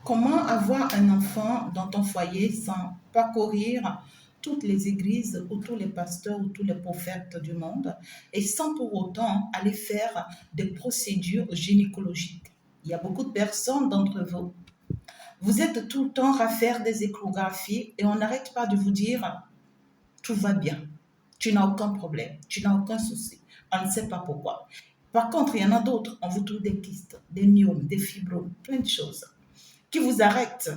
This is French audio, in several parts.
Comment avoir un enfant dans ton foyer sans parcourir toutes les églises ou tous les pasteurs ou tous les prophètes du monde et sans pour autant aller faire des procédures gynécologiques? Il y a beaucoup de personnes d'entre vous. Vous êtes tout le temps à faire des échographies et on n'arrête pas de vous dire tout va bien. Tu n'as aucun problème, tu n'as aucun souci. On ne sait pas pourquoi. Par contre, il y en a d'autres, on vous trouve des kystes, des myomes, des fibromes, plein de choses qui vous arrêtent.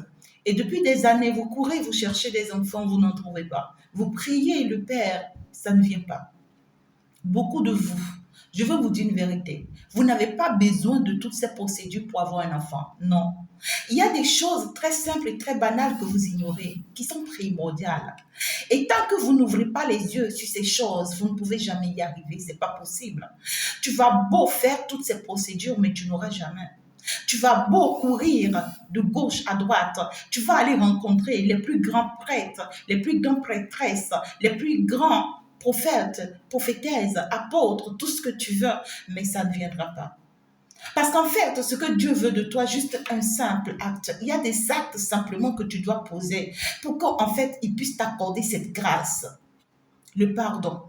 Et depuis des années, vous courez, vous cherchez des enfants, vous n'en trouvez pas. Vous priez le Père, ça ne vient pas. Beaucoup de vous, je veux vous dire une vérité, vous n'avez pas besoin de toutes ces procédures pour avoir un enfant. Non. Il y a des choses très simples et très banales que vous ignorez, qui sont primordiales. Et tant que vous n'ouvrez pas les yeux sur ces choses, vous ne pouvez jamais y arriver. C'est pas possible. Tu vas beau faire toutes ces procédures, mais tu n'auras jamais. Tu vas beau courir de gauche à droite, tu vas aller rencontrer les plus grands prêtres, les plus grandes prêtresses, les plus grands prophètes, prophétesses, apôtres, tout ce que tu veux, mais ça ne viendra pas. Parce qu'en fait, ce que Dieu veut de toi, juste un simple acte. Il y a des actes simplement que tu dois poser pour qu'en fait, il puisse t'accorder cette grâce. Le pardon.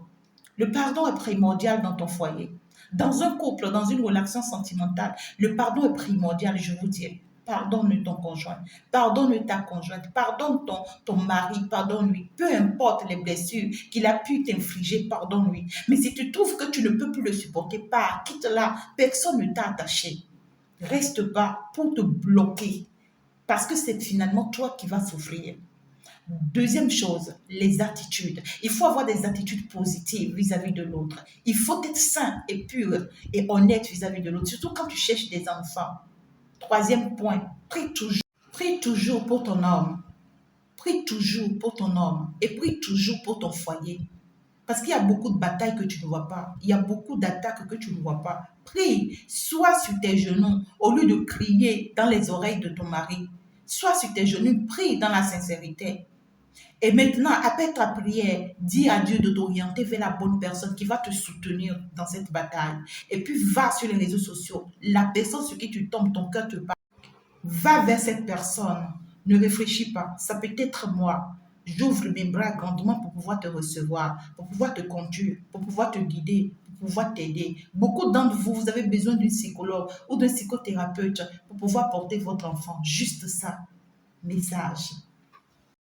Le pardon est primordial dans ton foyer. Dans un couple, dans une relation sentimentale, le pardon est primordial, je vous dis. Pardonne ton conjoint, pardonne ta conjointe, pardonne ton mari, pardonne-lui. Peu importe les blessures qu'il a pu t'infliger, pardonne-lui. Mais si tu trouves que tu ne peux plus le supporter, pars, quitte-la. Personne ne t'a attaché. Reste pas pour te bloquer. Parce que c'est finalement toi qui vas souffrir. Deuxième chose, les attitudes. Il faut avoir des attitudes positives vis-à-vis de l'autre. Il faut être sain et pur et honnête vis-à-vis de l'autre, surtout quand tu cherches des enfants. Troisième point, prie toujours pour ton homme. Prie toujours pour ton homme et prie toujours pour ton foyer. Parce qu'il y a beaucoup de batailles que tu ne vois pas. Il y a beaucoup d'attaques que tu ne vois pas. Prie, sois sur tes genoux au lieu de crier dans les oreilles de ton mari. Sois sur tes genoux, prie dans la sincérité. Et maintenant, après ta prière, dis à Dieu de t'orienter vers la bonne personne qui va te soutenir dans cette bataille. Et puis, va sur les réseaux sociaux. La personne sur qui tu tombes, ton cœur te parle. Va vers cette personne. Ne réfléchis pas. Ça peut être moi. J'ouvre mes bras grandement pour pouvoir te recevoir, pour pouvoir te conduire, pour pouvoir te guider, pour pouvoir t'aider. Beaucoup d'entre vous, vous avez besoin d'une psychologue ou d'un psychothérapeute pour pouvoir porter votre enfant. Juste ça. Message.